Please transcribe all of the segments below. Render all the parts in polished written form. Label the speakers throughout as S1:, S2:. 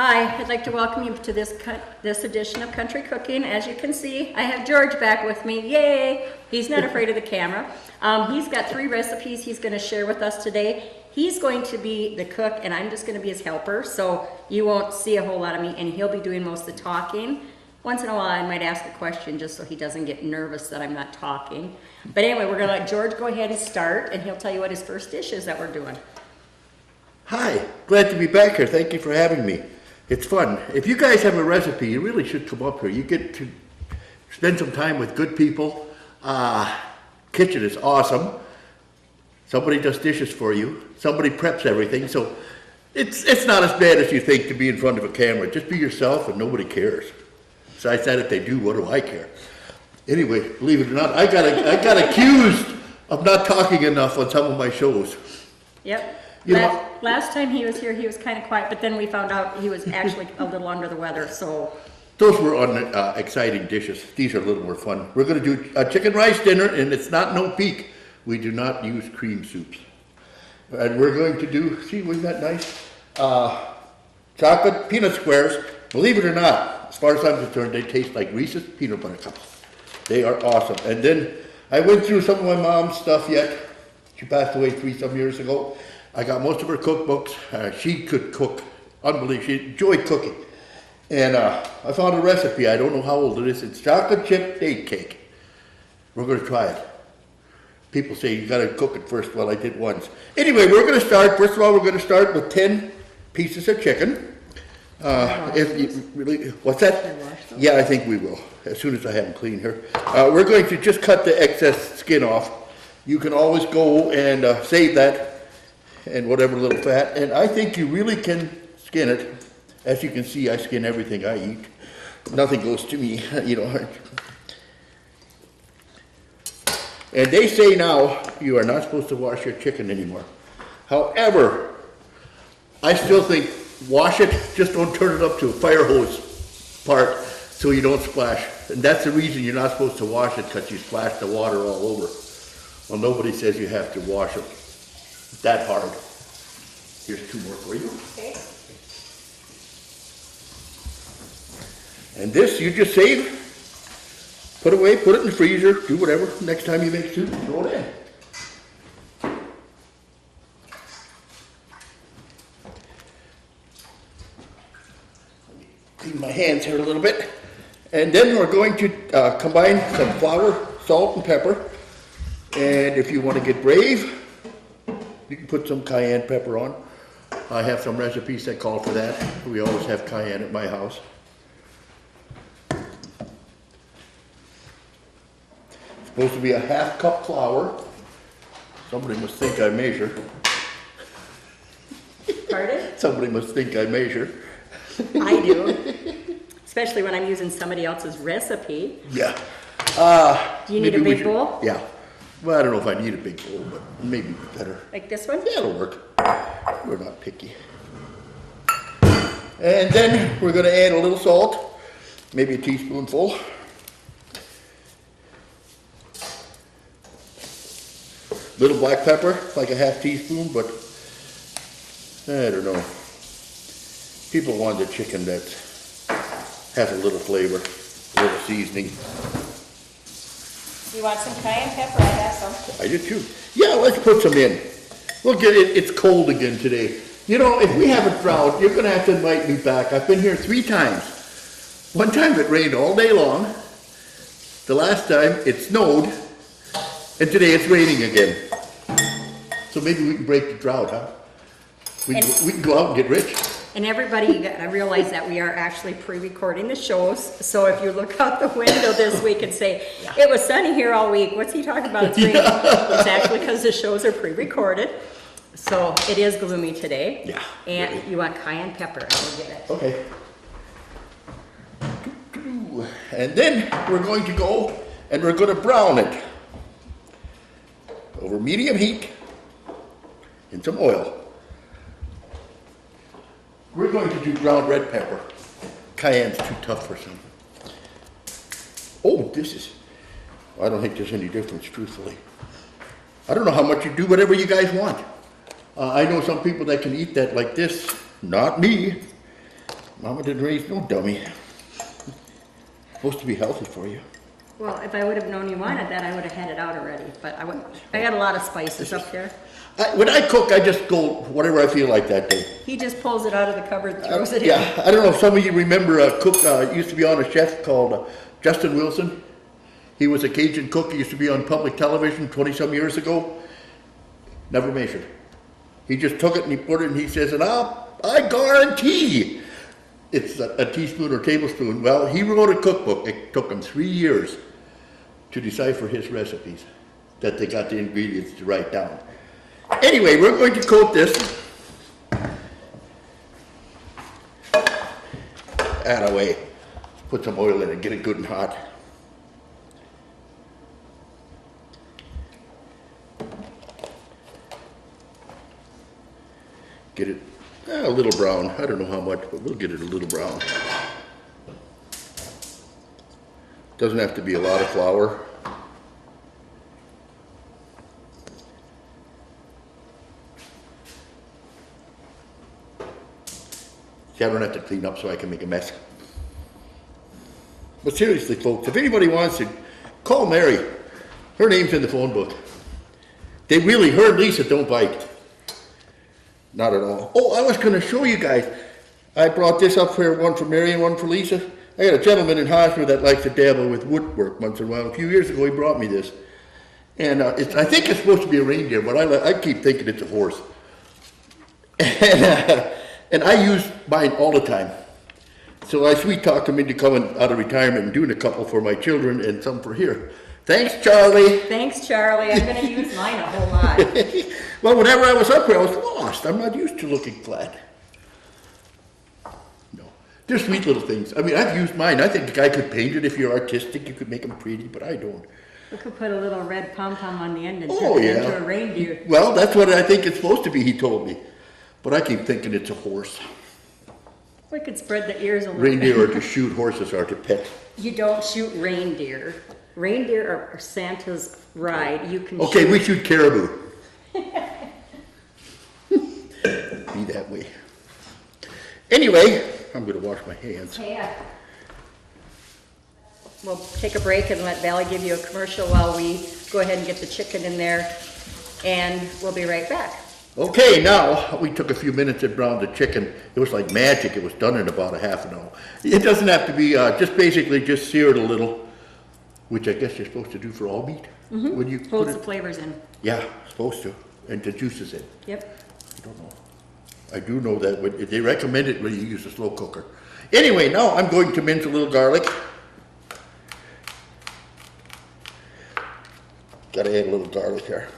S1: Hi, I'd like to welcome you to this edition of Country Cooking. As you can see, I have George back with me. Yay! He's not afraid of the camera. He's got 3 recipes he's going to share with us today. He's going to be the cook and I'm just going to be his helper, so you won't see a whole lot of me, and he'll be doing most of the talking. Once in a while I might ask a question just so he doesn't get nervous that I'm not talking. But anyway, we're going to let George go ahead and start, and he'll tell you what his first dish is that we're doing.
S2: Hi, glad to be back here. Thank you for having me. It's fun. If you guys have a recipe, you really should come up here. You get to spend some time with good people. Kitchen is awesome. Somebody does dishes for you. Somebody preps everything. So it's not as bad as you think to be in front of a camera. Just be yourself and nobody cares. Besides that, if they do, what do I care? Anyway, believe it or not, I got accused of not talking enough on some of my shows.
S1: Yep.
S2: You know,
S1: last time he was here, he was kind of quiet, but then we found out he was actually a little under the weather, so.
S2: Those were exciting dishes. These are a little more fun. We're going to do a chicken rice dinner, and it's not no peak. We do not use cream soups. And we're going to do, see, wasn't that nice? Chocolate peanut squares. Believe it or not, as far as I'm concerned, they taste like Reese's peanut butter cups. They are awesome. And then I went through some of my mom's stuff yet. She passed away 3-some years ago. I got most of her cookbooks. She could cook, unbelievable. She enjoyed cooking. And I found a recipe. I don't know how old it is. It's chocolate chip date cake. We're going to try it. People say you got to cook it first. Well, I did once. Anyway, we're going to start. First of all, we're going to start with 10 pieces of chicken. If you really, what's that? Yeah, I think we will. As soon as I have them clean here. We're going to just cut the excess skin off. You can always go and save that and whatever little fat, and I think you really can skin it. As you can see, I skin everything I eat. Nothing goes to me, you know. And they say now you are not supposed to wash your chicken anymore. However, I still think wash it, just don't turn it up to a fire hose part so you don't splash. And that's the reason you're not supposed to wash it, because you splash the water all over. Well, nobody says you have to wash them that hard. Here's 2 more for you.
S1: Okay.
S2: And this you just save, put away, put it in the freezer, do whatever. Next time you make soup, throw it in. Clean my hands here a little bit. And then we're going to combine some flour, salt, and pepper. And if you want to get brave, you can put some cayenne pepper on. I have some recipes that call for that. We always have cayenne at my house. It's supposed to be a 1/2 cup flour. Somebody must think I measure.
S1: Pardon?
S2: Somebody must think I measure.
S1: I do. Especially when I'm using somebody else's recipe.
S2: Yeah.
S1: Do you need a big bowl?
S2: Yeah. Well, I don't know if I need a big bowl, but maybe better.
S1: Like this one?
S2: Yeah, it'll work. We're not picky. And then we're going to add a little salt, maybe a teaspoonful. Little black pepper, like a 1/2 teaspoon, but I don't know. People want the chicken that has a little flavor, a little seasoning.
S1: You want some cayenne pepper? I have some.
S2: I do too. Yeah, let's put some in. Look at it, it's cold again today. You know, if we have a drought, you're gonna have to invite me back. I've been here 3 times. One time it rained all day long. The last time it snowed. And today it's raining again. So maybe we can break the drought, huh? We can go out and get rich.
S1: And everybody, you gotta realize that we are actually pre-recording the shows. So if you look out the window this week and say, it was sunny here all week, what's he talking about? It's raining. It's actually because the shows are pre-recorded. So it is gloomy today.
S2: Yeah.
S1: And
S2: really.
S1: you want cayenne pepper, I will get it.
S2: Okay. And then we're going to go and we're going to brown it over medium heat in some oil. We're going to do ground red pepper. Cayenne's too tough for some. Oh, this is, I don't think there's any difference, truthfully. I don't know how much you do, whatever you guys want. I know some people that can eat that like this. Not me. Mama didn't raise no dummy. Supposed to be healthy for you.
S1: Well, if I would have known you wanted that, I would have had it out already, but I wouldn't. I got a lot of spices up here.
S2: When I cook, I just go whatever I feel like that day.
S1: He just pulls it out of the cupboard, throws it in.
S2: Yeah, I don't know if some of you remember a cook, used to be on a chef called Justin Wilson. He was a Cajun cook. He used to be on public television 20-some years ago. Never measured. He just took it and he put it and he says, and I guarantee it's a teaspoon or tablespoon. Well, he wrote a cookbook. It took him 3 years to decipher his recipes that they got the ingredients to write down. Anyway, we're going to coat this. That away. Put some oil in it, get it good and hot. Get it a little brown. I don't know how much, but we'll get it a little brown. Doesn't have to be a lot of flour. See, I don't have to clean up so I can make a mess. But seriously, folks, if anybody wants to, call Mary. Her name's in the phone book. They really, her and Lisa don't bite. Not at all. Oh, I was going to show you guys. I brought this up here, one for Mary and one for Lisa. I got a gentleman in Hosmer that likes to dabble with woodwork once in a while. A few years ago, he brought me this. And I think it's supposed to be a reindeer, but I keep thinking it's a horse. And I use mine all the time. So I sweet talked him into coming out of retirement and doing a couple for my children and some for here. Thanks, Charlie.
S1: Thanks, Charlie. I'm going to use mine a whole lot.
S2: Well, whenever I was up here, I was lost. I'm not used to looking flat. No. They're sweet little things. I mean, I've used mine. I think a guy could paint it if you're artistic. You could make them pretty, but I don't.
S1: We could put a little red pom-pom on the end and
S2: Oh,
S1: turn it
S2: yeah.
S1: into a reindeer.
S2: Well, that's what I think it's supposed to be, he told me. But I keep thinking it's a horse.
S1: We could spread the ears a little
S2: Reindeer
S1: bit.
S2: are to shoot, horses are to pet.
S1: You don't shoot reindeer. Reindeer are Santa's ride. You can
S2: Okay,
S1: shoot.
S2: we shoot caribou. Be that way. Anyway, I'm going to wash my hands.
S1: Yeah. We'll take a break and let Valley give you a commercial while we go ahead and get the chicken in there, and we'll be right back.
S2: Okay, now, we took a few minutes and browned the chicken. It was like magic. It was done in about a half an hour. It doesn't have to be, just basically just sear it a little, which I guess you're supposed to do for all meat. When you put
S1: Holds
S2: it,
S1: the flavors in.
S2: yeah, supposed to, and the juices in.
S1: Yep.
S2: I don't know. I do know that when, they recommend it when you use a slow cooker. Anyway, now I'm going to mince a little garlic. Gotta add a little garlic here.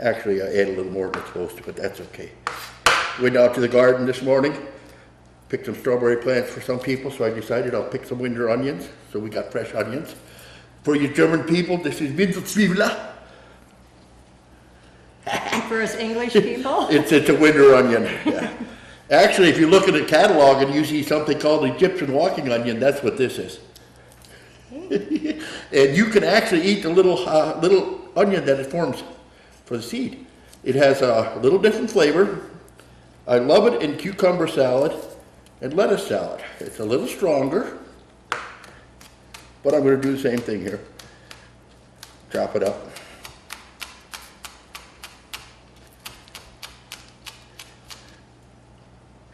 S2: Actually, I add a little more than I'm supposed to, but that's okay. Went out to the garden this morning, picked some strawberry plants for some people, so I decided I'll pick some winter onions. So we got fresh onions. For you German people, this is Winterzwiebel.
S1: For us English people.
S2: It's a winter onion. Yeah. Actually, if you look at the catalog and you see something called Egyptian walking onion, that's what this is. And you can actually eat the little onion that it forms for the seed. It has a little different flavor. I love it in cucumber salad and lettuce salad. It's a little stronger, but I'm going to do the same thing here. Chop it up.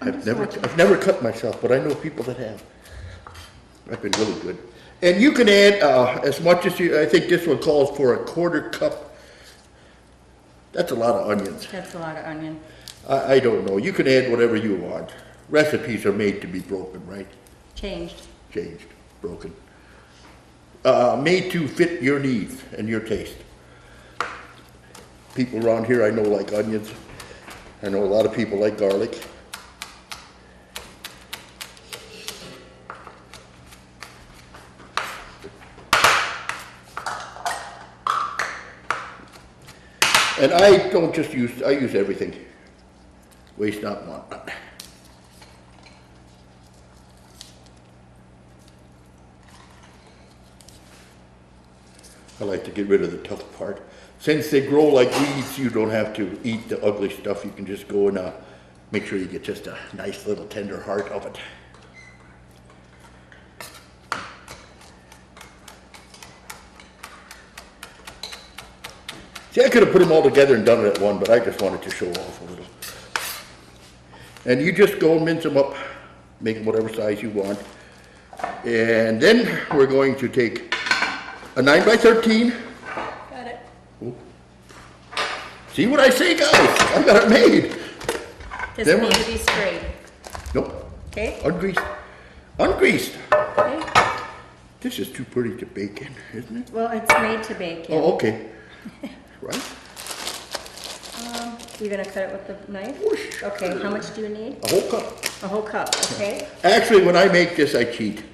S2: I've never cut myself, but I know people that have. I've been really good. And you can add as much as you, I think this one calls for a 1/4 cup. That's a lot of onions.
S1: That's a lot of onion.
S2: I don't know. You can add whatever you want. Recipes are made to be broken, right?
S1: Changed.
S2: Changed, broken. Made to fit your needs and your taste. People around here I know like onions. I know a lot of people like garlic. And I don't just use, I use everything. Waste not, want not. I like to get rid of the tough part. Since they grow like weeds, you don't have to eat the ugly stuff. You can just go and Make sure you get just a nice little tender heart of it. See, I could have put them all together and done it at one, but I just wanted to show off a little. And you just go and mince them up, make them whatever size you want. And then we're going to take a 9 by 13.
S1: Got it.
S2: Ooh. See what I say, guys? I got it made.
S1: Does
S2: Then
S1: it need to be sprayed?
S2: Nope.
S1: Okay.
S2: Ungreased. Ungreased.
S1: Okay.
S2: This is too pretty to bake in, isn't it?
S1: Well, it's made to bake in.
S2: Oh, okay. Right?
S1: You're gonna cut it with the knife?
S2: Whoosh.
S1: Okay, how much do you need?
S2: A whole cup.
S1: A whole cup, okay?
S2: Actually, when I make this, I cheat.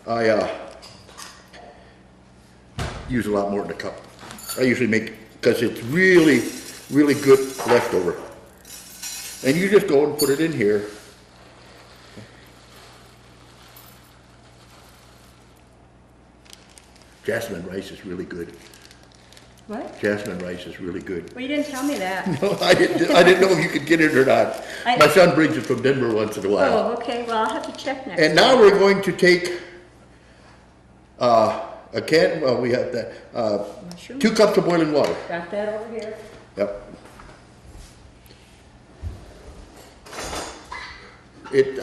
S2: I use a lot more than a cup. I usually make, because it's really, really good leftover. And you just go and put it in here. Jasmine rice is really good.
S1: What?
S2: Jasmine rice is really good.
S1: Well, you didn't tell me that.
S2: No, I didn't know if you could get it or not. My son brings it from Denver once in a while.
S1: Oh, okay, well, I'll have to check next
S2: And
S1: time.
S2: now we're going to take a can, well, we have that,
S1: Mushroom?
S2: 2 cups of boiling water.
S1: Got that over here.
S2: Yep.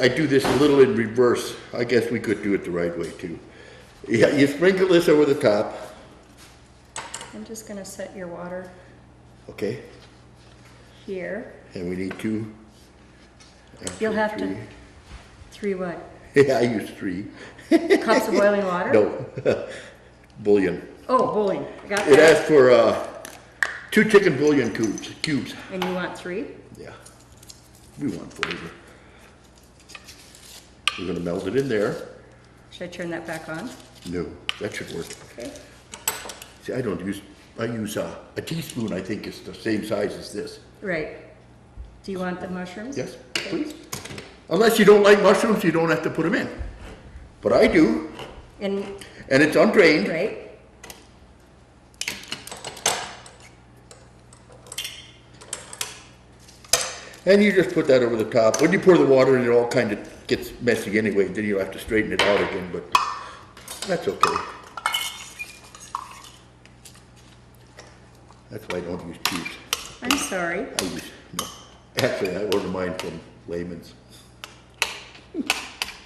S2: I do this a little in reverse. I guess we could do it the right way too. Yeah, you sprinkle this over the top.
S1: I'm just gonna set your water
S2: Okay,
S1: here.
S2: and we need 2.
S1: You'll have
S2: actually
S1: to, 3 what?
S2: 3. Yeah, I use 3.
S1: Cups of boiling water?
S2: No, bouillon.
S1: Oh, bouillon, got
S2: It
S1: that.
S2: asks for 2 chicken bouillon cubes.
S1: And you want 3?
S2: Yeah, we want flavor. We're gonna melt it in there.
S1: Should I turn that back on?
S2: No, that should work.
S1: Okay.
S2: See, I use a teaspoon, I think is the same size as this.
S1: Right. Do you want the mushrooms?
S2: Yes, please. Unless you don't like mushrooms, you don't have to put them in. But I do,
S1: And,
S2: and it's undrained.
S1: right?
S2: And you just put that over the top. When you pour the water in, it all kind of gets messy anyway. Then you'll have to straighten it out again, but that's okay. That's why I don't use cubes.
S1: I'm sorry.
S2: I use, no. Actually, I order mine from Layman's.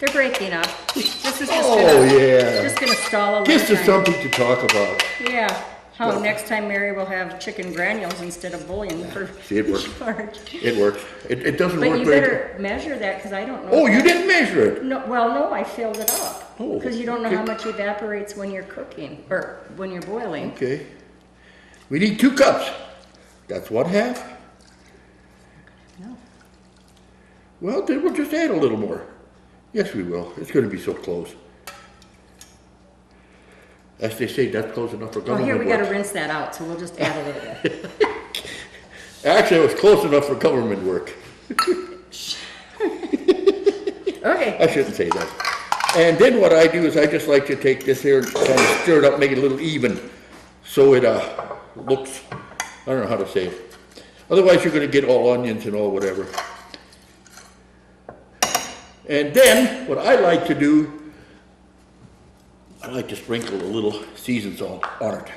S1: They're breaking up. This is just
S2: Oh,
S1: gonna,
S2: yeah.
S1: just gonna stall a little
S2: This is
S1: time.
S2: something to talk about.
S1: Yeah. How next time Mary will have chicken granules instead of bouillon for
S2: See, it works.
S1: George.
S2: It works. It doesn't
S1: But
S2: work
S1: you
S2: very
S1: better measure that, because I don't know.
S2: Oh, you
S1: that-
S2: didn't measure it?
S1: No, well, no, I filled it up.
S2: Oh,
S1: Because you don't know
S2: okay.
S1: how much evaporates when you're cooking, or when you're boiling.
S2: Okay. We need 2 cups. That's 1/2.
S1: No.
S2: Well, then we'll just add a little more. Yes, we will. It's going to be so close. As they say, that's close enough for
S1: Oh,
S2: government
S1: here, we gotta
S2: work.
S1: rinse that out, so we'll just add a little bit.
S2: Actually, it was close enough for government work.
S1: Okay,
S2: I shouldn't say that. And then what I do is I just like to take this here and kind of stir it up, make it a little even, so it looks, I don't know how to say it. Otherwise, you're going to get all onions and all whatever. And then, what I like to do, I like to sprinkle a little seasoned salt on it.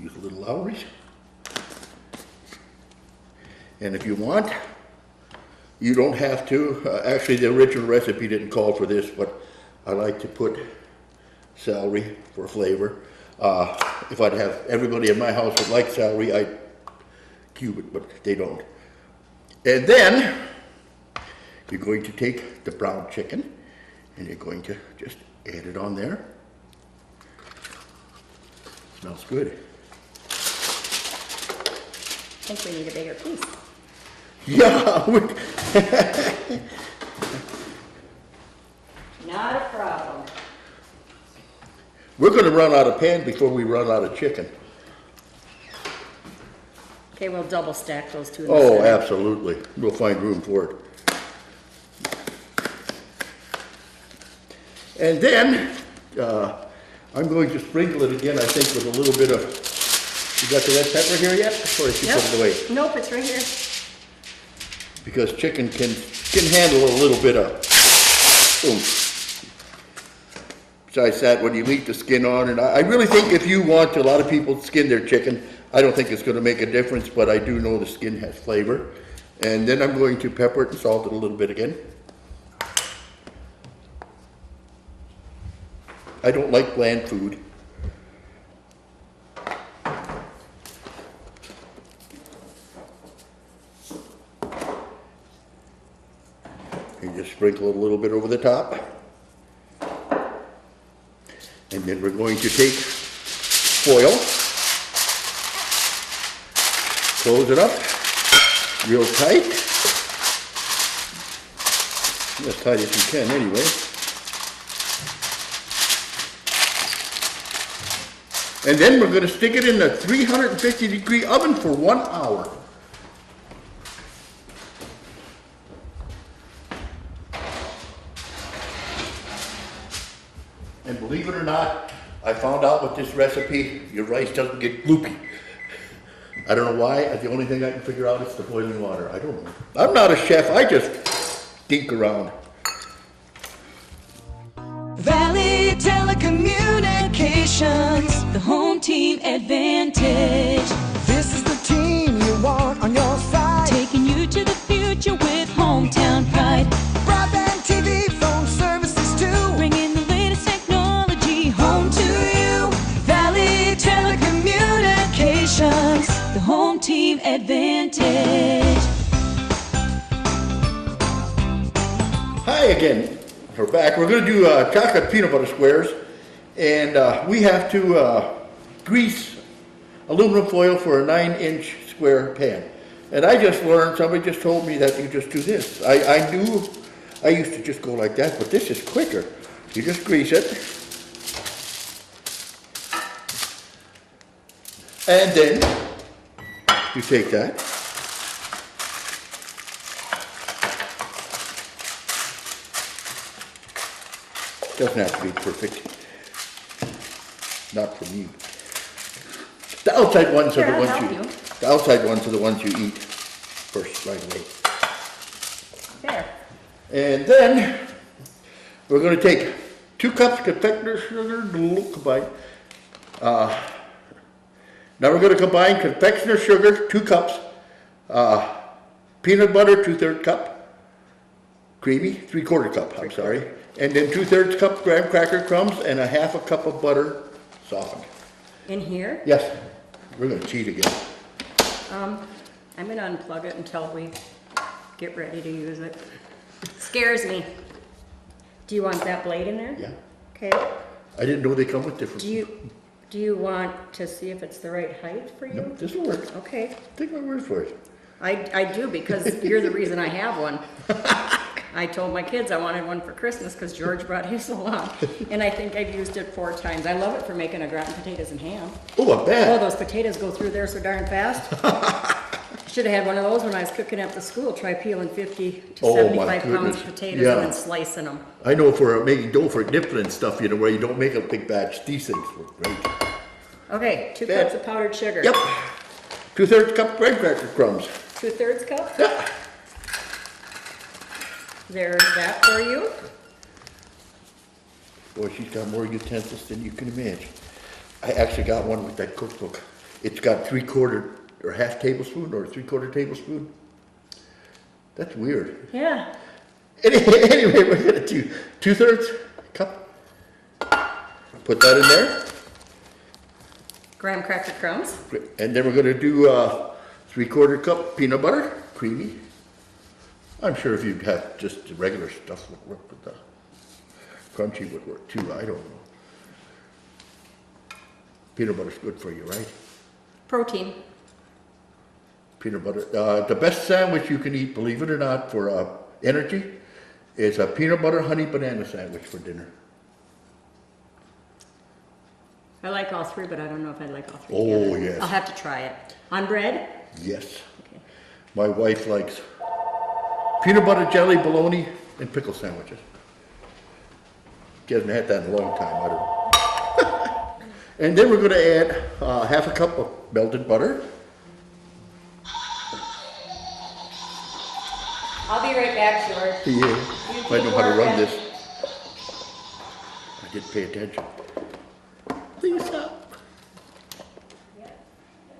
S2: Use a little Lowry's. And if you want, you don't have to. Actually, the original recipe didn't call for this, but I like to put celery for flavor. If I'd have everybody in my house would like celery, I'd cube it, but they don't. And then you're going to take the brown chicken and you're going to just add it on there. Smells good.
S1: I think we need a bigger piece.
S2: Yeah.
S1: Not a problem.
S2: We're going to run out of pan before we run out of chicken.
S1: Okay, we'll double stack those two in the
S2: Oh,
S1: center.
S2: absolutely. We'll find room for it. And then, I'm going to sprinkle it again, I think, with a little bit of, you got the red pepper here yet? Or did you put it away?
S1: Nope, it's right here.
S2: Because chicken can handle a little bit of oomph. Besides that, when you leave the skin on, and I really think if you want to, a lot of people skin their chicken. I don't think it's going to make a difference, but I do know the skin has flavor. And then I'm going to pepper it and salt it a little bit again. I don't like bland food. You just sprinkle it a little bit over the top. And then we're going to take foil, close it up real tight, as tight as you can anyway. And then we're going to stick it in the 350-degree oven for 1 hour. And believe it or not, I found out with this recipe, your rice doesn't get gloopy. I don't know why. The only thing I can figure out is the boiling water. I don't know. I'm not a chef. I just dink around.
S3: Valley Telecommunications, the home team advantage.
S4: This is the team you want on your side.
S3: Taking you to the future with hometown pride.
S4: Broadband, TV, phone services too.
S3: Bringing the latest technology home to you. Valley Telecommunications, the home team advantage.
S2: Hi again. We're back. We're going to do chocolate peanut butter squares. And we have to grease aluminum foil for a 9-inch square pan. And I just learned, somebody just told me that you just do this. I knew I used to just go like that, but this is quicker. You just grease it. And then you take that. Doesn't have to be perfect. Not for me. The outside ones are the ones you. The outside ones are the ones you eat first, right away.
S1: There.
S2: And then we're going to take 2 cups confectioner sugar, combine. Now we're going to combine confectioner sugar, 2 cups, peanut butter, 2/3 cup, creamy, 3/4 cup. I'm sorry, and then 2/3 cup graham cracker crumbs and a 1/2 cup of butter. Softened.
S1: In here?
S2: Yes, we're going to cheat again.
S1: I'm going to unplug it until we get ready to use it. Scares me. Do you want that blade in there?
S2: Yeah.
S1: Okay.
S2: I didn't know they come with different.
S1: Do you want to see if it's the right height for you?
S2: No, this will work.
S1: Okay.
S2: Take my word for it.
S1: I do, because you're the reason I have one. I told my kids I wanted one for Christmas because George brought his along. And I think I've used it 4 times. I love it for making a gratin potatoes and ham.
S2: Oh, I bet.
S1: Oh, those potatoes go through there so darn fast. Should have had one of those when I was cooking at the school. Try peeling 50 to
S2: Oh,
S1: 75
S2: my
S1: pounds
S2: goodness.
S1: of potatoes
S2: Yeah.
S1: and then slicing them.
S2: I know for making dough for dipping and stuff, you know, where you don't make a big batch, these things work great.
S1: Okay, 2
S2: Bad.
S1: cups of powdered sugar.
S2: Yep. 2/3 cup graham cracker crumbs.
S1: 2/3 cup.
S2: Yeah.
S1: There's that for you.
S2: Boy, she's got more utensils than you can imagine. I actually got one with that cookbook. It's got 3/4 or 1/2 tablespoon or 3/4 tablespoon. That's weird.
S1: Yeah.
S2: Anyway, we're gonna do 2/3 cup. Put that in there.
S1: Graham cracker crumbs.
S2: And then we're gonna do 3/4 cup peanut butter, creamy. I'm sure if you have just the regular stuff would work, but the crunchy would work too, I don't know. Peanut butter's good for you, right?
S1: Protein.
S2: Peanut butter. The best sandwich you can eat, believe it or not, for energy is a peanut butter honey banana sandwich for dinner.
S1: I like all 3, but I don't know if I'd like all 3
S2: Oh,
S1: together.
S2: yes.
S1: I'll have to try it. On bread?
S2: Yes.
S1: Okay.
S2: My wife likes peanut butter jelly, bologna, and pickle sandwiches. She hasn't had that in a long time, I don't know. And then we're gonna add half a cup of melted butter.
S1: I'll be right back, George.
S2: Yeah,
S1: You
S2: I know how to
S1: keep
S2: run
S1: working.
S2: this. I did pay attention. Please stop.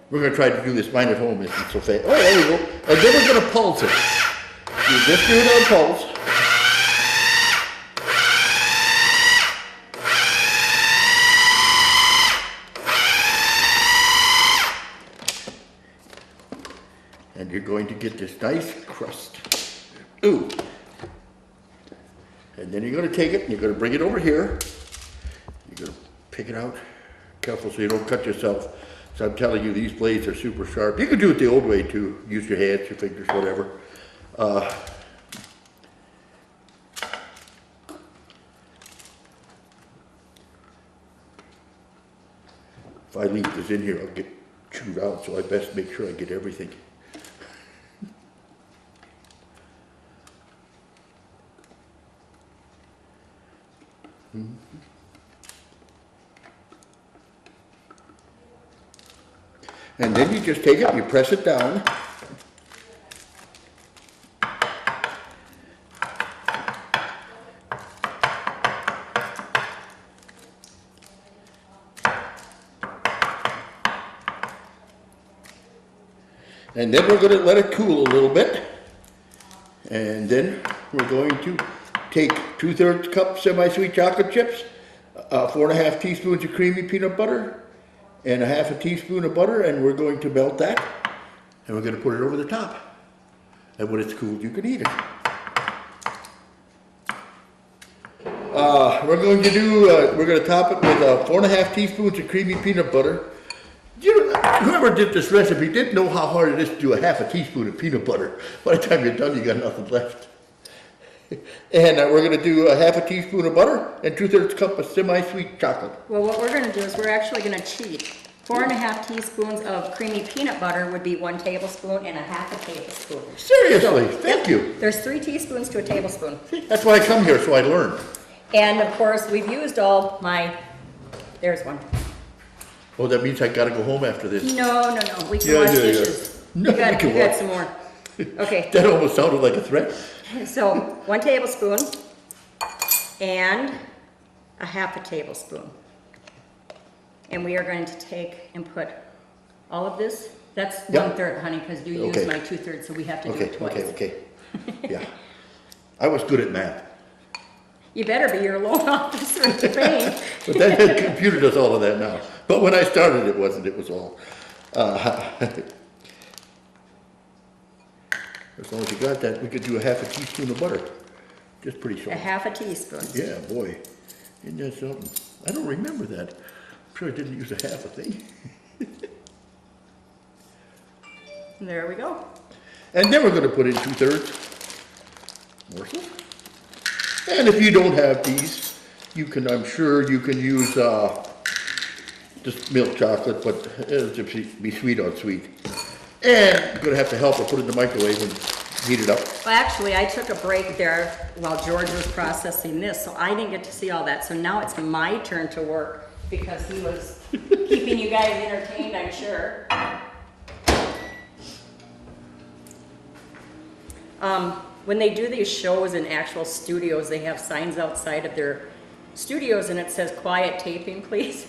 S2: We're gonna try to do this mine at home, isn't so fast. Oh, there we go. And then we're gonna pulse it. You just do it on pulse. And you're going to get this nice crust. Ooh. And then you're gonna take it and you're gonna bring it over here. You're gonna pick it out. Careful so you don't cut yourself. So I'm telling you, these blades are super sharp. You can do it the old way too. Use your hands, your fingers, whatever. If I leave this in here, I'll get chewed out, so I best make sure I get everything. And then you just take it and you press it down. And then we're going to let it cool a little bit. And then we're going to take 2/3 cup semi-sweet chocolate chips, 4.5 teaspoons of creamy peanut butter, and 1/2 teaspoon of butter, and we're going to melt that. And we're going to put it over the top. And when it's cooled, you can eat it. We're going to top it with 4.5 teaspoons of creamy peanut butter. Whoever did this recipe didn't know how hard it is to do 1/2 teaspoon of peanut butter. By the time you're done, you got nothing left. And we're going to do 1/2 teaspoon of butter and 2/3 cup of semi-sweet chocolate.
S1: Well, what we're gonna do is we're actually gonna cheat. 4.5 teaspoons of creamy peanut butter would be 1 tablespoon and 1/2 tablespoon.
S2: Seriously,
S1: So,
S2: thank
S1: yep,
S2: you.
S1: There's 3 teaspoons to a tablespoon.
S2: That's why I come here, so I learn.
S1: And of course, we've used all my, there's one.
S2: Oh, that means I got to go home after this.
S1: No, we can
S2: Yeah,
S1: wash
S2: yeah, yeah.
S1: dishes.
S2: No,
S1: You got,
S2: we can
S1: you got
S2: wash.
S1: some more. Okay,
S2: That almost sounded like a threat.
S1: so 1 tablespoon and 1/2 tablespoon. And we are going to take and put all of this, that's
S2: Yep.
S1: 1/3, honey, because you
S2: Okay.
S1: used my 2/3, so we have to do
S2: Okay,
S1: it twice.
S2: okay. Yeah. I was good at math.
S1: You better be, your loan officer in Spain.
S2: But that computer does all of that now. But when I started, it wasn't. It was all. As long as you got that, we could do 1/2 teaspoon of butter. Just pretty
S1: A
S2: salt.
S1: 1/2 teaspoon.
S2: Yeah, boy. Isn't that something? I don't remember that. I'm sure I didn't use 1/2 thing.
S1: There we go.
S2: And then we're going to put in 2/3 morsels. And if you don't have these, you can, I'm sure you can use just milk chocolate, but it'll just be sweet on sweet. And you're going to have to help her put it in the microwave and heat it up.
S1: Well, actually, I took a break there while George was processing this, so I didn't get to see all that. So now it's my turn to work because he was keeping you guys entertained, I'm sure. When they do these shows in actual studios, they have signs outside of their studios and it says quiet taping, please.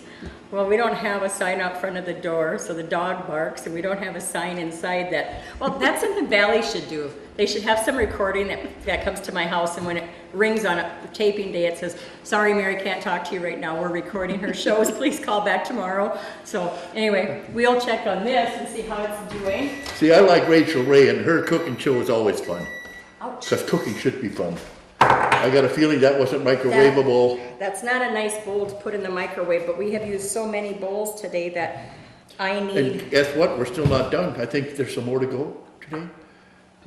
S1: Well, we don't have a sign out front of the door, so the dog barks, and we don't have a sign inside that. Well, that's something Valley should do. They should have some recording that comes to my house, and when it rings on a taping day, it says, "Sorry, Mary, can't talk to you right now. We're recording her shows. Please call back tomorrow." So anyway, we'll check on this and see how it's doing.
S2: See, I like Rachel Ray, and her cooking show is always fun.
S1: Ouch.
S2: Because cooking should be fun. I got a feeling that wasn't microwavable.
S1: That's not a nice bowl to put in the microwave, but we have used so many bowls today that I need.
S2: And guess what? We're still not done. I think there's some more to go today.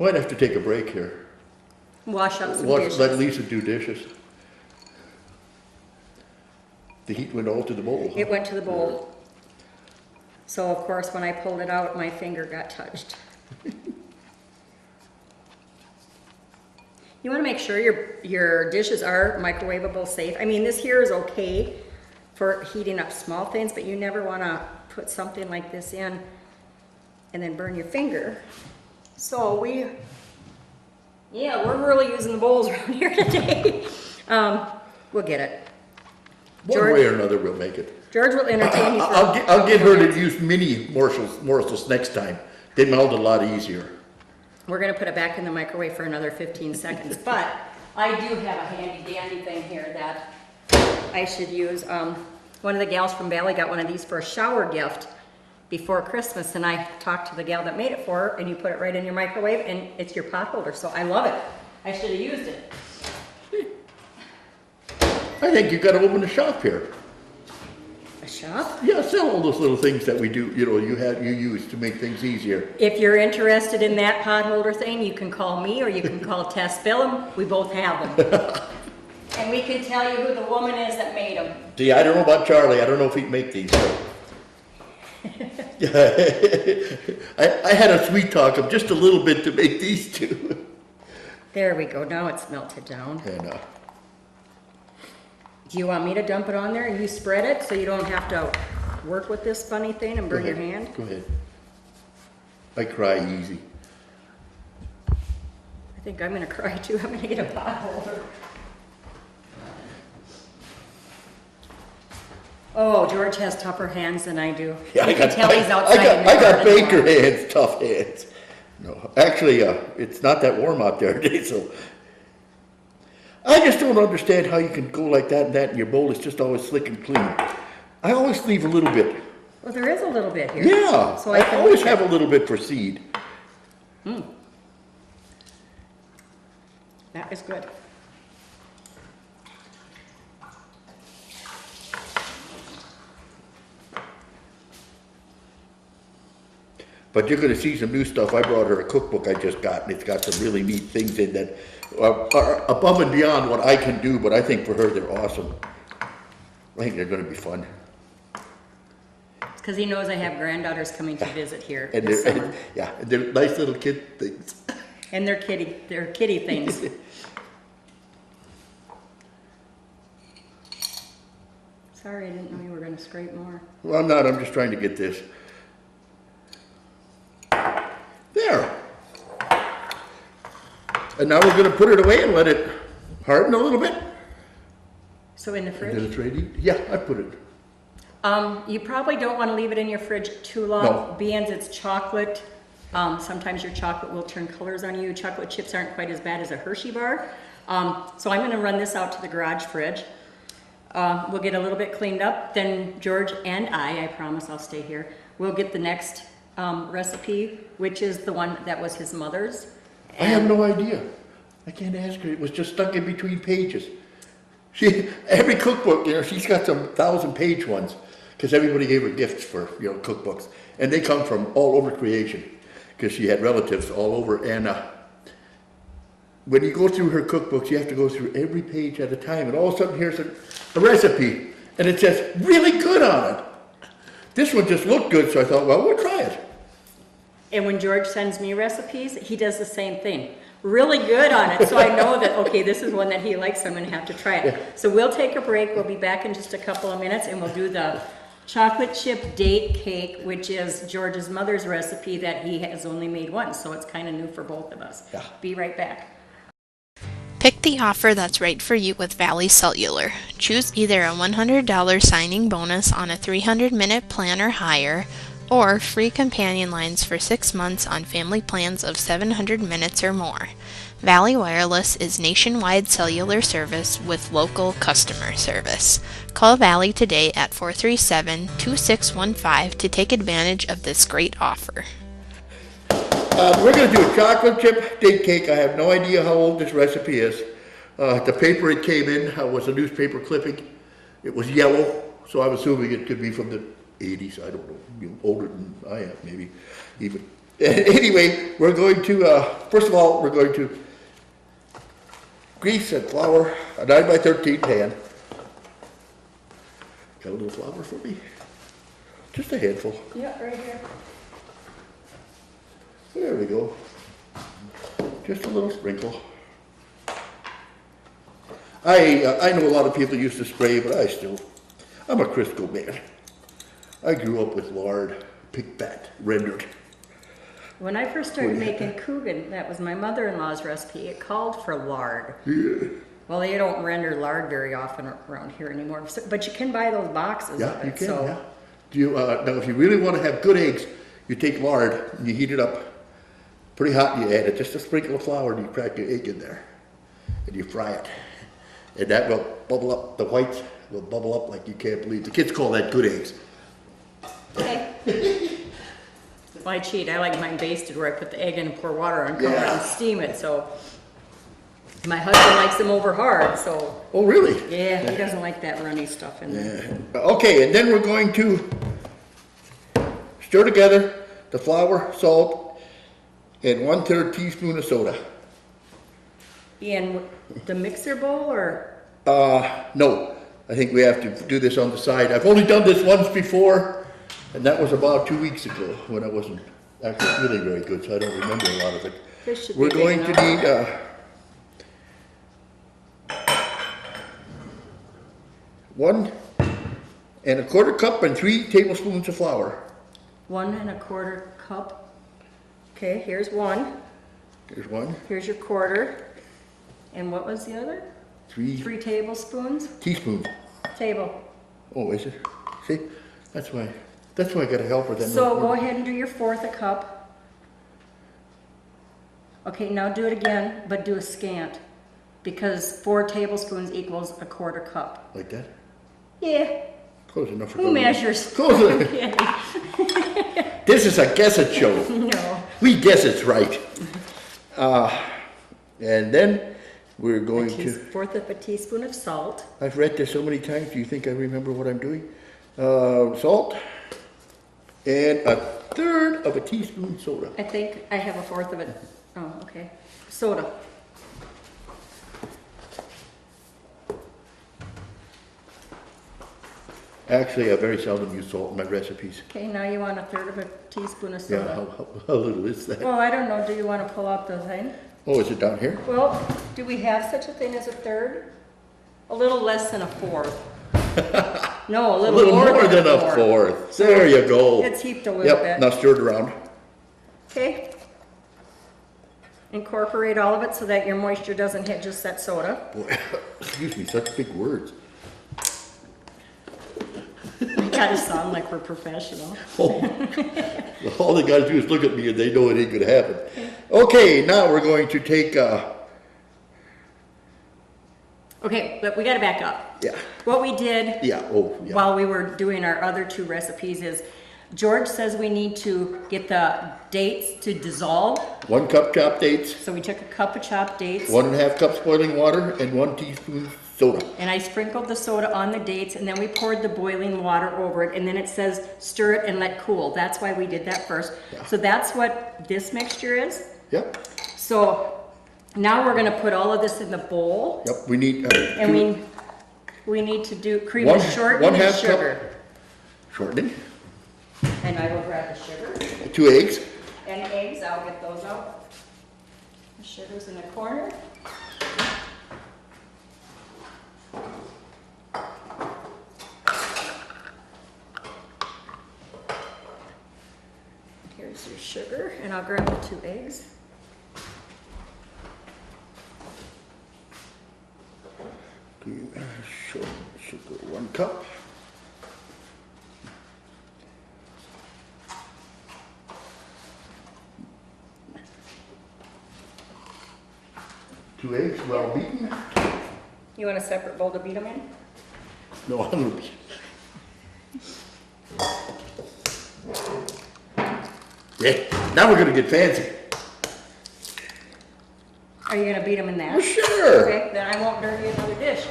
S2: Might have to take a break here.
S1: Wash up some dishes.
S2: Let Lisa do dishes. The heat went all to the bowl.
S1: It went to the bowl. So of course, when I pulled it out, my finger got touched. You want to make sure your dishes are microwavable safe. I mean, this here is okay for heating up small things, but you never want to put something like this in and then burn your finger. So we're really using the bowls around here today. We'll get it.
S2: One way or another, we'll make it.
S1: George will entertain you.
S2: I'll get her to use mini morsels next time. They melt a lot easier.
S1: We're gonna put it back in the microwave for another 15 seconds, but I do have a handy dandy thing here that I should use. One of the gals from Valley got one of these for a shower gift before Christmas, and I talked to the gal that made it for her, and you put it right in your microwave, and it's your pot holder, so I love it. I should have used it.
S2: I think you gotta open a shop here.
S1: A shop?
S2: Yeah, sell all those little things that we do, you use to make things easier.
S1: If you're interested in that pot holder thing, you can call me or you can call Tess Phillum. We both have them. And we can tell you who the woman is that made them.
S2: See, I don't know about Charlie. I don't know if he'd make these. I had a sweet talk of just a little bit to make these two.
S1: There we go. Now it's melted down.
S2: And,
S1: Do you want me to dump it on there and you spread it so you don't have to work with this funny thing and burn your hand?
S2: Go ahead. I cry easy.
S1: I think I'm gonna cry too. I'm gonna get a pot holder. Oh, George has tougher hands than I do.
S2: Yeah,
S1: You can tell he's outside in the
S2: I got
S1: garden.
S2: baker hands, tough hands. No, actually, it's not that warm out there today, so. I just don't understand how you can go like that and your bowl is just always slick and clean. I always leave a little bit.
S1: Well, there is a little bit here.
S2: Yeah,
S1: So
S2: I
S1: can
S2: always
S1: leave it.
S2: have a little bit for seed.
S1: That is good.
S2: But you're gonna see some new stuff. I brought her a cookbook I just got, and it's got some really neat things in that are above and beyond what I can do, but I think for her they're awesome. I think they're gonna be fun.
S1: It's because he knows I have granddaughters coming to visit here
S2: And
S1: this
S2: they're,
S1: summer.
S2: and they're nice little kid things.
S1: And they're kitty things. Sorry, I didn't know you were gonna scrape more.
S2: Well, I'm not, I'm just trying to get this. There. And now we're gonna put it away and let it harden a little bit.
S1: So in the
S2: Then
S1: fridge?
S2: it's ready. Yeah, I put it.
S1: You probably don't wanna leave it in your fridge too long.
S2: No.
S1: Being it's chocolate, sometimes your chocolate will turn colors on you. Chocolate chips aren't quite as bad as a Hershey bar. So I'm gonna run this out to the garage fridge. We'll get a little bit cleaned up. Then George and I promise I'll stay here, we'll get the next recipe, which is the one that was his mother's.
S2: I have no idea. I can't ask her. It was just stuck in between pages. Every cookbook, she's got some 1,000-page ones because everybody gave her gifts for, cookbooks. And they come from all over creation because she had relatives all over. And when you go through her cookbooks, you have to go through every page at a time. And all of a sudden, here's a recipe. And it says, really good on it. This one just looked good, so I thought, well, we'll try it.
S1: And when George sends me recipes, he does the same thing. Really good on it, so I know that, okay, this is one that he likes, so I'm gonna have to try it.
S2: Yeah.
S1: So we'll take a break, we'll be back in just a couple of minutes, and we'll do the chocolate chip date cake, which is George's mother's recipe that he has only made once, so it's kind of new for both of us.
S2: Yeah.
S1: Be right back.
S5: Pick the offer that's right for you with Valley Cellular. Choose either a $100 signing bonus on a 300-minute plan or higher, or free companion lines for 6 months on family plans of 700 minutes or more. Valley Wireless is nationwide cellular service with local customer service. Call Valley today at 437-2615 to take advantage of this great offer.
S2: We're going to do a chocolate chip date cake. I have no idea how old this recipe is. The paper it came in was a newspaper clipping. It was yellow, so I'm assuming it could be from the 80s. I don't know, older than I am, maybe even. Anyway, we're going to, first of all, we're going to grease and flour a 9x13 pan. Got a little flour for me? Just a handful.
S1: Yeah, right here.
S2: There we go. Just a little sprinkle. I know a lot of people used to spray, but I'm a Crisco man. I grew up with lard, pig fat, rendered.
S1: When I first started making Cookin, that was my mother-in-law's recipe. It called for lard.
S2: Yeah.
S1: Well, they don't render lard very often around here anymore, but you can buy those boxes
S2: Yeah,
S1: of
S2: you
S1: it.
S2: can,
S1: So
S2: yeah. Do you, now if you really want to have good eggs, you take lard and you heat it up pretty hot and you add it just a sprinkle of flour and you crack your egg in there. And you fry it. And that will bubble up, the whites will bubble up like you can't believe. The kids call that good eggs.
S1: okay. Well, I cheat. I like mine basted where I put the egg in and pour water on, cover it
S2: Yeah.
S1: and steam it. So my husband likes them over hard. So
S2: Oh, really?
S1: yeah, he doesn't like that runny stuff in there.
S2: Yeah. Okay, and then we're going to stir together the flour, salt, and 1/3 teaspoon of soda.
S1: In the mixer bowl or?
S2: No, I think we have to do this on the side. I've only done this once before, and that was about 2 weeks ago when I wasn't actually feeling very good, so I don't remember a lot of it.
S1: This should be
S2: We're
S1: big
S2: going to
S1: enough.
S2: need 1 1/4 cup and 3 tablespoons of flour.
S1: 1 1/4 cup. Okay, here's one.
S2: There's 1,
S1: Here's your quarter. And what was the other?
S2: 3
S1: 3 tablespoons.
S2: teaspoons.
S1: Table.
S2: Oh, is it? See, that's why I got a helper then.
S1: So go ahead and do your 1/4 a cup. Okay, now do it again, but do a scant. Because 4 tablespoons equals 1/4 cup.
S2: Like that?
S1: Yeah.
S2: Close enough for
S1: Who
S2: going.
S1: measures?
S2: Close enough. This is a guess it show.
S1: No.
S2: We guess it's right. And then we're going to,
S1: 1/4 of a teaspoon of salt.
S2: I've read this so many times, do you think I remember what I'm doing? Salt and 1/3 of a teaspoon soda.
S1: I think I have 1/4 of it. Oh, okay. Soda.
S2: Actually, I very seldom use salt in my recipes.
S1: Okay, now you want 1/3 of a teaspoon of
S2: Yeah,
S1: soda.
S2: how little is that?
S1: Well, I don't know. Do you want to pull out the thing?
S2: Oh, is it down here?
S1: Well, do we have such a thing as 1/3? A little less than 1/4. No, a
S2: A
S1: little,
S2: little more than a
S1: 1/4.
S2: fourth. There you go.
S1: It's heaped a little
S2: Yep,
S1: bit.
S2: now stir it around.
S1: Okay. Incorporate all of it so that your moisture doesn't hit just that soda.
S2: Boy, excuse me, such big words.
S1: We gotta sound like we're professional.
S2: Oh. All they gotta do is look at me and they know it ain't gonna happen. Okay, now we're going to take,
S1: Okay, but we gotta back up.
S2: yeah,
S1: What we did
S2: yeah, oh, yeah.
S1: while we were doing our other 2 recipes is George says we need to get the dates to dissolve.
S2: 1 cup chopped dates,
S1: So we took a cup of chopped dates
S2: 1.5 cups boiling water, and 1 teaspoon soda.
S1: and I sprinkled the soda on the dates and then we poured the boiling water over it and then it says stir it and let cool. That's why we did that first.
S2: Yeah.
S1: So that's what this mixture is.
S2: Yep,
S1: So now we're gonna put all of this in the bowl
S2: yep, we need,
S1: and we need to do cream
S2: One-
S1: and shortening
S2: one
S1: and
S2: half cup.
S1: sugar.
S2: shortening,
S1: And I will grab the sugar
S2: 2 eggs,
S1: and eggs, I'll get those out. The sugar's in the corner. Here's your sugar, and I'll grab the 2 eggs.
S2: sugar 1 cup. Two eggs, well beaten.
S1: You want a separate bowl to beat them in?
S2: No, I'm gonna be. Yeah, now we're gonna get fancy.
S1: Are you gonna beat them in that?
S2: Well, sure.
S1: Okay, then I won't dirty another dish.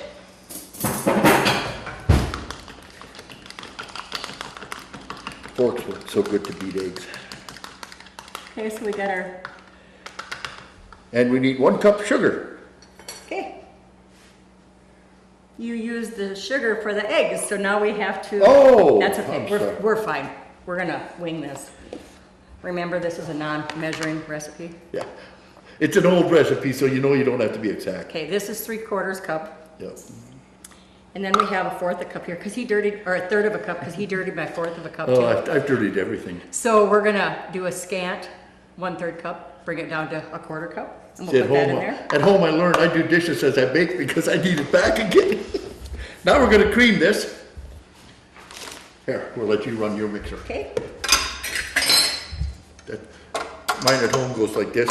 S2: Forks work so good to beat eggs.
S1: Okay, so we got our,
S2: And we need 1 cup sugar.
S1: okay. You use the sugar for the eggs, so now we have to.
S2: Oh,
S1: That's okay,
S2: I'm sorry.
S1: we're fine. We're gonna wing this. Remember, this is a non-measuring recipe.
S2: Yeah. It's an old recipe, so you know you don't have to be exact.
S1: Okay, this is 3/4 cup.
S2: Yep.
S1: And then we have a fourth of a cup here, because he dirtied, or a third of a cup, because he dirtied my fourth of a cup
S2: Oh,
S1: too.
S2: I've dirtied everything.
S1: So we're gonna do a scant 1/3 cup, bring it down to a 1/4 cup, and
S2: See,
S1: we'll put that in there.
S2: At home I learned I do dishes as I bake because I need it back again. Now we're gonna cream this. Here, we'll let you run your mixer.
S1: Okay,
S2: That, mine at home goes like this.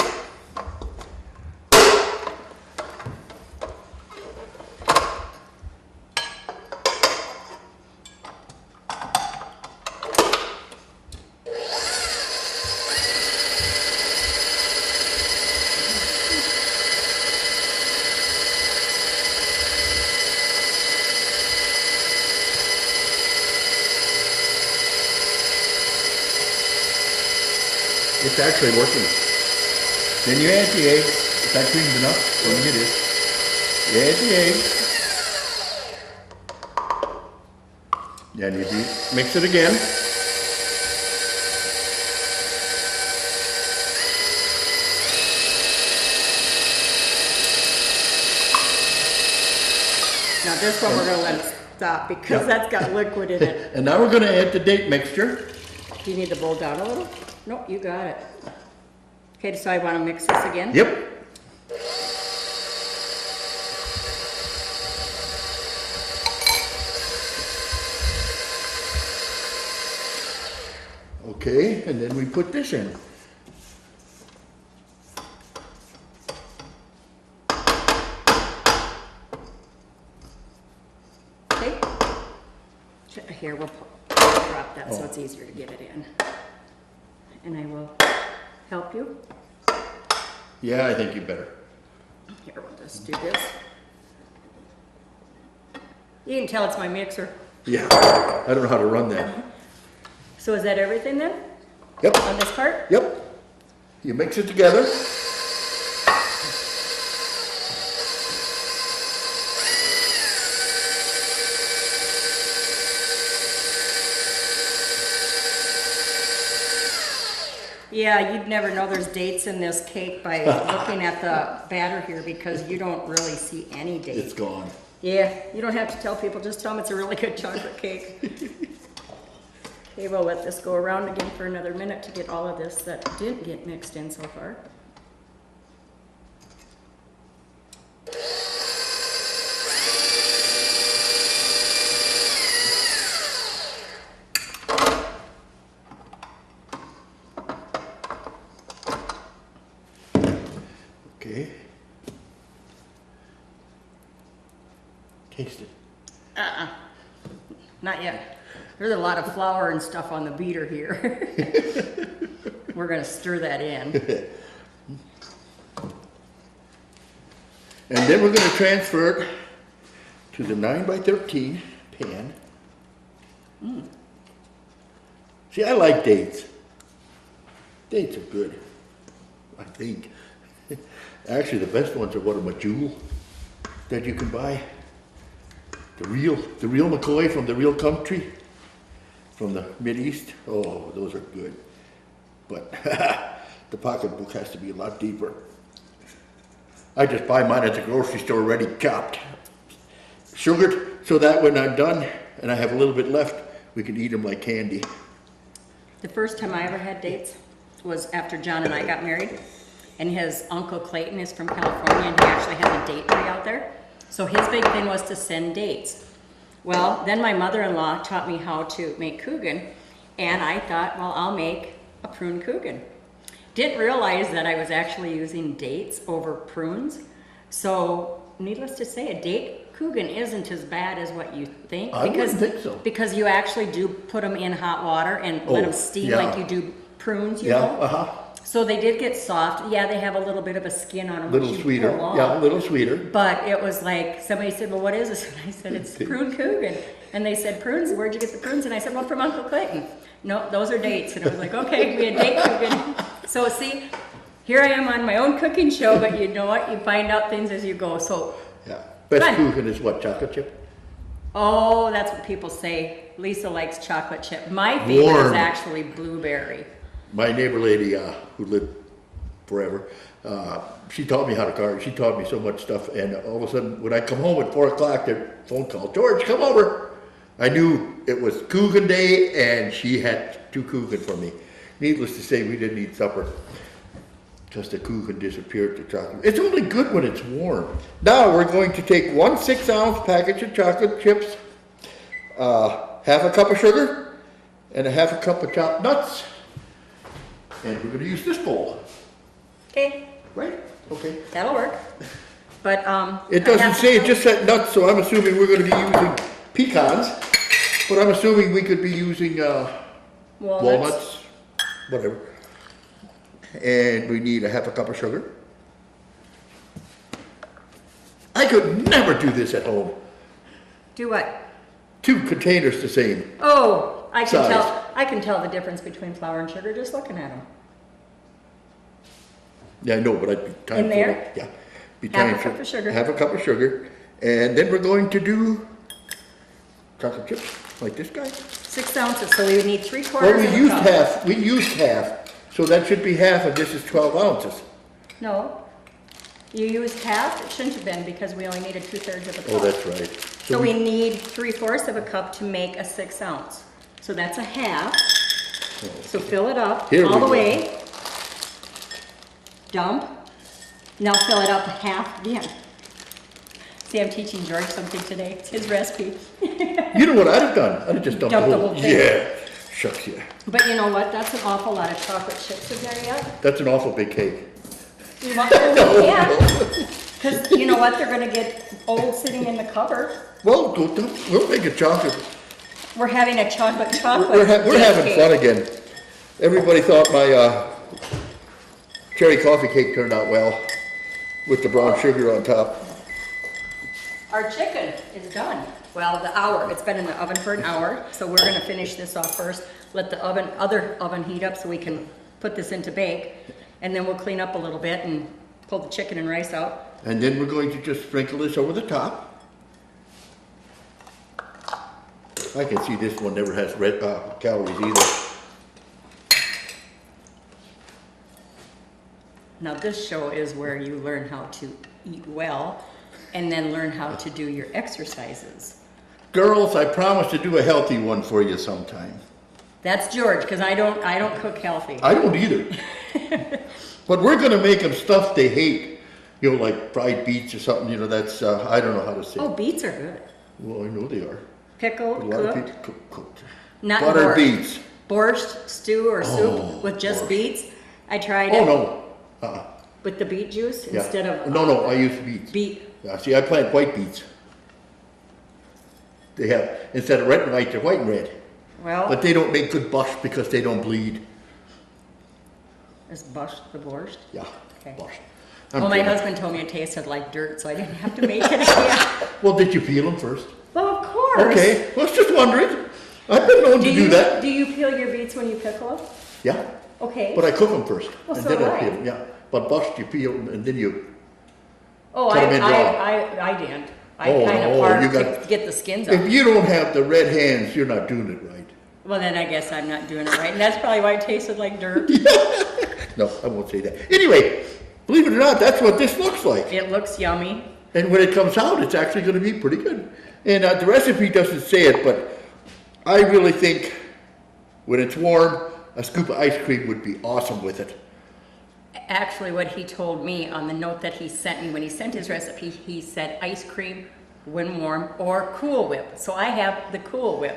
S2: It's actually working. Then you add the egg. Is that creamed enough? I think it is. You add the egg. Then you mix it again.
S1: now this one we're gonna let it stop, because
S2: Yep.
S1: that's got liquid in it.
S2: And now we're gonna add the date mixture.
S1: Do you need the bowl down a little? Nope, you got it. Okay, so I wanna mix this again?
S2: Yep. Okay, and then we put this in.
S1: Okay. Here, we'll drop that so
S2: Oh.
S1: it's easier to get it in. And I will help you.
S2: Yeah, I think you better.
S1: Here, we'll just do this. You can tell it's my mixer.
S2: Yeah, I don't know how to run that.
S1: So is that everything then,
S2: Yep,
S1: on this part?
S2: yep. You mix it together.
S1: Yeah, you'd never know there's dates in this cake by looking at the batter here, because you don't really see any
S2: It's
S1: dates.
S2: gone.
S1: Yeah, you don't have to tell people, just tell them it's a really good chocolate cake. Okay, we'll let this go around again for another minute to get all of this that didn't get mixed in so far.
S2: Okay. Taste it.
S1: Not yet. There's a lot of flour and stuff on the beater here. We're gonna stir that in.
S2: And then we're gonna transfer it to the 9x13 pan. See, I like dates. Dates are good, I think. Actually, the best ones are what, a jewel that you can buy. The real McCoy from the real country, from the Mideast. Oh, those are good. But the pocketbook has to be a lot deeper. I just buy mine at the grocery store ready chopped. Sugared, so that when I'm done and I have a little bit left, we can eat them like candy.
S1: The first time I ever had dates was after John and I got married. And his uncle Clayton is from California, and he actually has a date tree out there. So his big thing was to send dates. Well, then my mother-in-law taught me how to make Cookin, and I thought, well, I'll make a prune Cookin. Didn't realize that I was actually using dates over prunes. So, needless to say, a date Cookin isn't as bad as what you think.
S2: I wouldn't think so.
S1: Because you actually do put them in hot water and let them steam
S2: yeah.
S1: like you do prunes, you
S2: Yeah,
S1: know?
S2: uh-huh.
S1: So they did get soft. Yeah, they have a little bit of a skin on them.
S2: Little
S1: which you
S2: sweeter.
S1: pull off.
S2: Yeah, a little sweeter.
S1: But it was like, somebody said, well, what is this? And I said, it's prune Cookin. And they said, prunes? Where'd you get the prunes? And I said, well, from Uncle Clayton. No, those are dates. And I was like, okay, we had date Cookin. So see, here I am on my own cooking show, but you know what? You find out things as you go. So,
S2: Yeah. Best
S1: Fun.
S2: Cookin is what, chocolate chip?
S1: oh, that's what people say. Lisa likes chocolate chip. My favorite
S2: Warm.
S1: is actually blueberry.
S2: My neighbor lady who lived forever. She taught me how to garden. She taught me so much stuff. And all of a sudden, when I come home at 4 o'clock, the phone call, George, come over. I knew it was Cookin day, and she had 2 Cookin for me. Needless to say, we didn't eat supper because the Cookin disappeared, the chocolate. It's only good when it's warm. Now we're going to take 1 6-ounce package of chocolate chips, half a cup of sugar, and a half a cup of chopped nuts. And we're going to use this bowl.
S1: Okay,
S2: Right? Okay.
S1: that'll work. But,
S2: It doesn't say, it just said nuts, so I'm assuming we're going to be using pecans, but I'm assuming we could be using walnuts, whatever. And we need a half a cup of sugar. I could never do this at home.
S1: Do what?
S2: 2 containers the same.
S1: Oh, I can
S2: Size.
S1: tell. I can tell the difference between flour and sugar just looking at them.
S2: Yeah, I know, but I'd be time
S1: In there?
S2: Yeah. Be
S1: Half a
S2: time
S1: cup of sugar.
S2: Half a cup of sugar. And then we're going to do chocolate chips, like this guy.
S1: 6 ounces, so we would need 3/4
S2: Well,
S1: of
S2: we
S1: a
S2: used
S1: cup.
S2: half, so that should be half, and this is 12 ounces.
S1: No, you used half. It shouldn't have been because we only needed 2/3 of a cup.
S2: Oh, that's right.
S1: So we need 3/4 of a cup to make a 6 ounce. So that's a half. So fill it up
S2: Here
S1: all
S2: we
S1: the
S2: go.
S1: way. Dump. Now fill it up half again. See, I'm teaching George something today. It's his recipe.
S2: You know what I'd have done? I'd have just dumped
S1: Dumped
S2: the
S1: the
S2: whole
S1: whole thing.
S2: Yeah, shucks, yeah.
S1: But you know what? That's an awful lot of chocolate chips in there yet.
S2: That's an awful big cake.
S1: You want to because you know what? They're going to get old sitting in the cupboard.
S2: Well, we'll make it chocolate.
S1: We're having a chocolate
S2: We're having
S1: cake.
S2: fun again. Everybody thought my cherry coffee cake turned out well with the brown sugar on top.
S1: Our chicken is done. Well, it's been in the oven for an hour, so we're gonna finish this off first. Let the other oven heat up so we can put this into bake. And then we'll clean up a little bit and pull the chicken and rice out.
S2: And then we're going to just sprinkle this over the top. I can see this one never has calories either.
S1: Now this show is where you learn how to eat well and then learn how to do your exercises.
S2: Girls, I promise to do a healthy one for you sometime.
S1: That's George, because I don't cook healthy.
S2: I don't either. But we're gonna make them stuff they hate. You know, like fried beets or something, you know, that's, I don't know how to say.
S1: Oh, beets are good.
S2: Well, I know they are.
S1: Pickled,
S2: A lot of
S1: cooked,
S2: people cooked.
S1: not
S2: Buttered
S1: borscht.
S2: beets.
S1: Borscht, stew, or soup
S2: Oh,
S1: with just
S2: borscht.
S1: beets. I tried
S2: Oh,
S1: it
S2: no.
S1: with the beet juice
S2: Yeah.
S1: instead of
S2: No, I use beets.
S1: beet.
S2: Yeah, see, I plant white beets. They have, instead of red and white, they're white and red.
S1: Well,
S2: But they don't make good borscht because they don't bleed.
S1: is borscht the borscht?
S2: Yeah,
S1: Okay.
S2: borscht.
S1: Well, my husband told me it tasted like dirt, so I didn't have to make it again.
S2: Well, did you peel them first?
S1: Well, of course.
S2: Okay, well, I was just wondering. I've been known to do that.
S1: Do you peel your beets when you pickle them?
S2: Yeah,
S1: Okay.
S2: but I cook them first.
S1: Well,
S2: and
S1: so
S2: then
S1: do
S2: I
S1: I.
S2: peel them, yeah. But borscht, you peel them and then you,
S1: Oh,
S2: cut 'em in raw.
S1: I didn't. I
S2: Oh,
S1: kind of
S2: no,
S1: part
S2: you
S1: to
S2: got-
S1: get the skins
S2: if
S1: off.
S2: you don't have the red hands, you're not doing it right.
S1: Well, then I guess I'm not doing it right, and that's probably why it tasted like dirt.
S2: No, I won't say that. Anyway, believe it or not, that's what this looks like.
S1: It looks yummy.
S2: And when it comes out, it's actually going to be pretty good. And the recipe doesn't say it, but I really think when it's warm, a scoop of ice cream would be awesome with it.
S1: Actually, what he told me on the note that he sent me, when he sent his recipe, he said ice cream when warm or Cool Whip. So I have the Cool Whip.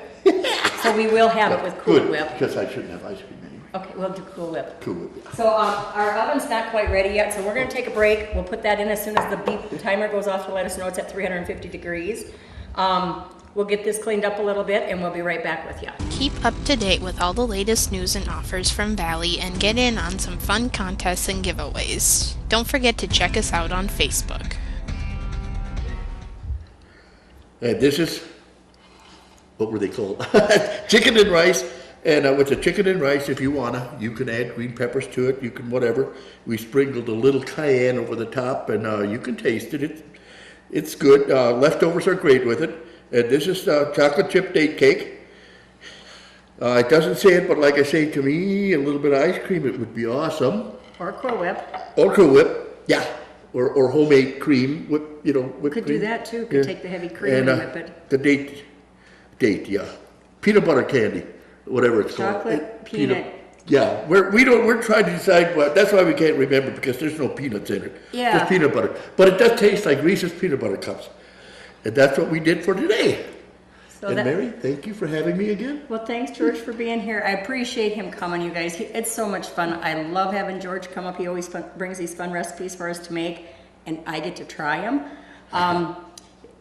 S1: So we will have it with Cool
S2: Good,
S1: Whip.
S2: because I shouldn't have ice cream anyway.
S1: Okay, we'll do Cool Whip.
S2: Cool Whip.
S1: So our oven's not quite ready yet, so we're gonna take a break. We'll put that in as soon as the beep timer goes off to let us know it's at 350 degrees. We'll get this cleaned up a little bit and we'll be right back with you.
S5: Keep up to date with all the latest news and offers from Valley and get in on some fun contests and giveaways. Don't forget to check us out on Facebook.
S2: And this is, what were they called? Chicken and rice. And with the chicken and rice, if you wanna, you can add green peppers to it. You can whatever. We sprinkled a little cayenne over the top, and you can taste it. It's good. Leftovers are great with it. And this is chocolate chip date cake. It doesn't say it, but like I say, to me, a little bit of ice cream, it would be awesome.
S1: Or Cool Whip.
S2: Or Cool Whip, yeah. Or homemade cream, whipped
S1: Could
S2: cream.
S1: do that too. Could take the heavy cream and whip it.
S2: The date, yeah. Peanut butter candy, whatever it's called.
S1: Chocolate, peanut.
S2: Yeah, we're trying to decide what, that's why we can't remember, because there's no peanuts in it.
S1: Yeah.
S2: Just peanut butter. But it does taste like Reese's peanut butter cups. And that's what we did for today.
S1: So
S2: And
S1: that,
S2: Mary, thank you for having me again.
S1: well, thanks George for being here. I appreciate him coming, you guys. It's so much fun. I love having George come up. He always brings these fun recipes for us to make, and I get to try them.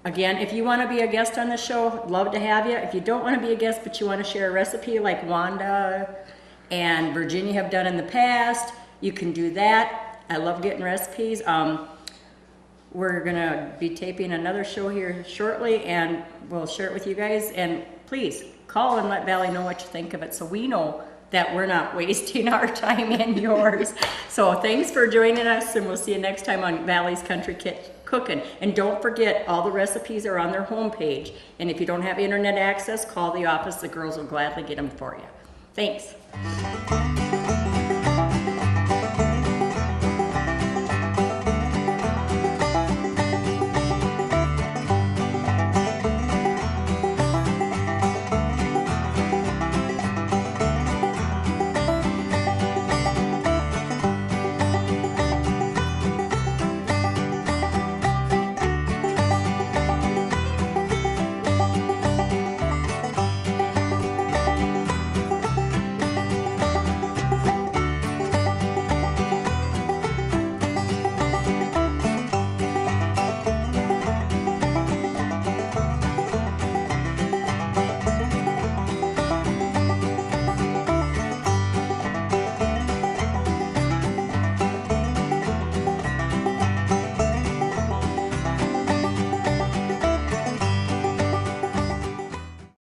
S1: Again, if you want to be a guest on the show, love to have you. If you don't want to be a guest, but you want to share a recipe like Wanda and Virginia have done in the past, you can do that. I love getting recipes. We're gonna be taping another show here shortly, and we'll share it with you guys. And please call and let Valley know what you think of it, so we know that we're not wasting our time and yours. So thanks for joining us, and we'll see you next time on Valley's Country Cookin'. And don't forget, all the recipes are on their homepage. And if you don't have internet access, call the office. The girls will gladly get them for you. Thanks.